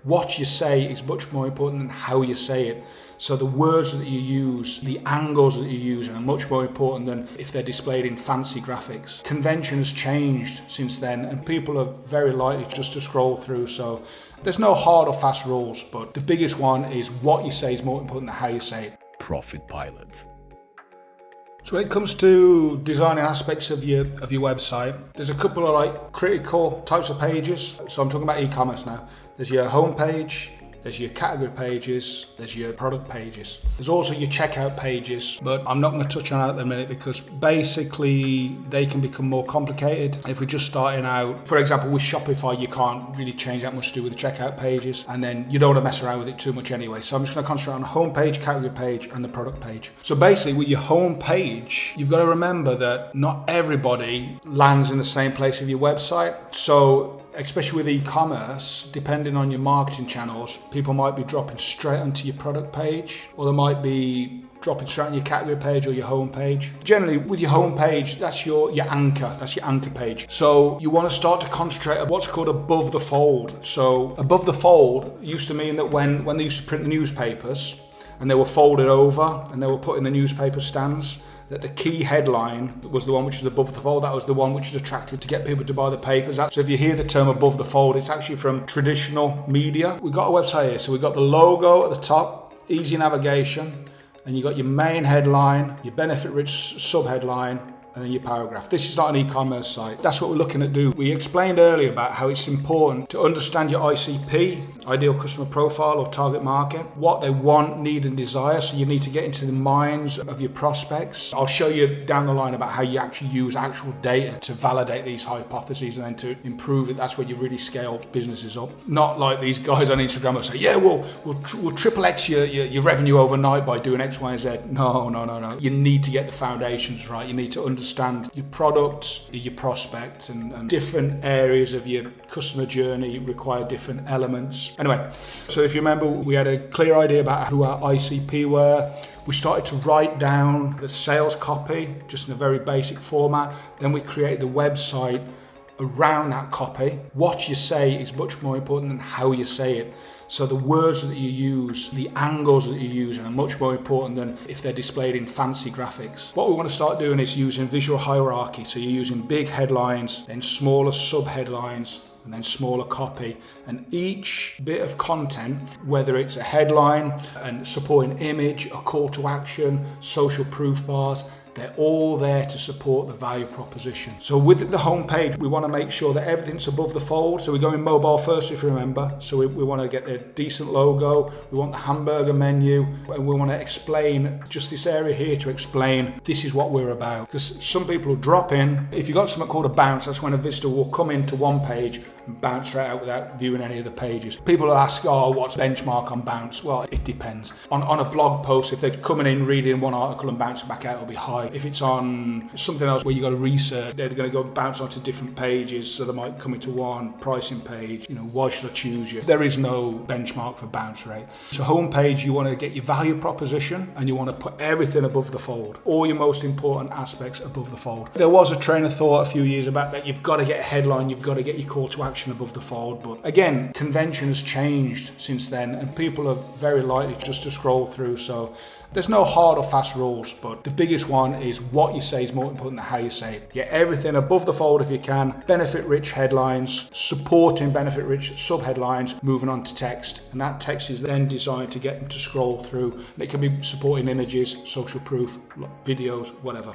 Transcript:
What you say is much more important than how you say it. So the words that you use, the angles that you use are much more important than if they're displayed in fancy graphics. Convention has changed since then, and people are very likely just to scroll through. So there's no hard or fast rules, but the biggest one is what you say is more important than how you say it. Profit Pilot. So when it comes to designing aspects of your website, there's a couple of critical types of pages. So I'm talking about e-commerce now. There's your home page, there's your category pages, there's your product pages. There's also your checkout pages, but I'm not going to touch on that at the minute because basically they can become more complicated. If we're just starting out, for example, with Shopify, you can't really change that much to do with the checkout pages, and then you don't want to mess around with it too much anyway. So I'm just going to concentrate on the home page, category page, and the product page. So basically with your home page, you've got to remember that not everybody lands in the same place of your website. So especially with e-commerce, depending on your marketing channels, people might be dropping straight onto your product page, or they might be dropping straight on your category page or your home page. Generally, with your home page, that's your anchor. That's your anchor page. So you want to start to concentrate on what's called above the fold. So above the fold used to mean that when they used to print the newspapers and they were folded over and they were put in the newspaper stands, that the key headline was the one which was above the fold. That was the one which was attractive to get people to buy the papers. So if you hear the term above the fold, it's actually from traditional media. We've got a website here. So we've got the logo at the top, easy navigation, and you've got your main headline, your benefit-rich subheadline, and then your paragraph. This is not an e-commerce site. That's what we're looking at do. We explained earlier about how it's important to understand your ICP, ideal customer profile or target market, what they want, need and desire. So you need to get into the minds of your prospects. I'll show you down the line about how you actually use actual data to validate these hypotheses and then to improve it. That's where you really scale businesses up. Not like these guys on Instagram who say, yeah, we'll triple X your revenue overnight by doing X, Y, and Z. No. You need to get the foundations right. You need to understand your product, your prospect, and different areas of your customer journey require different elements. Anyway, so if you remember, we had a clear idea about who our ICP were. We started to write down the sales copy just in a very basic format. Then we created the website around that copy. What you say is much more important than how you say it. So the words that you use, the angles that you use are much more important than if they're displayed in fancy graphics. What we want to start doing is using visual hierarchy. So you're using big headlines, then smaller subheadlines, and then smaller copy. And each bit of content, whether it's a headline and supporting image, a call to action, social proof bars, they're all there to support the value proposition. So with the homepage, we want to make sure that everything's above the fold. So we're going mobile first, if you remember. So we want to get a decent logo. We want the hamburger menu, and we want to explain just this area here to explain this is what we're about. Because some people will drop in. If you've got something called a bounce, that's when a visitor will come into one page and bounce straight out without viewing any of the pages. People will ask, what's the benchmark on bounce? Well, it depends. On a blog post, if they're coming in, reading one article and bouncing back out, it'll be high. If it's on something else where you got to research, they're going to go bounce onto different pages, so they might come into one pricing page. Why should I choose you? There is no benchmark for bounce rate. So homepage, you want to get your value proposition and you want to put everything above the fold, all your most important aspects above the fold. There was a train of thought a few years about that you've got to get a headline, you've got to get your call to action above the fold. But again, convention has changed since then, and people are very likely just to scroll through. So there's no hard or fast rules, but the biggest one is what you say is more important than how you say it. Get everything above the fold if you can. Benefit-rich headlines, supporting benefit-rich subheadlines, moving on to text. And that text is then designed to get them to scroll through. And it can be supporting images, social proof, videos, whatever.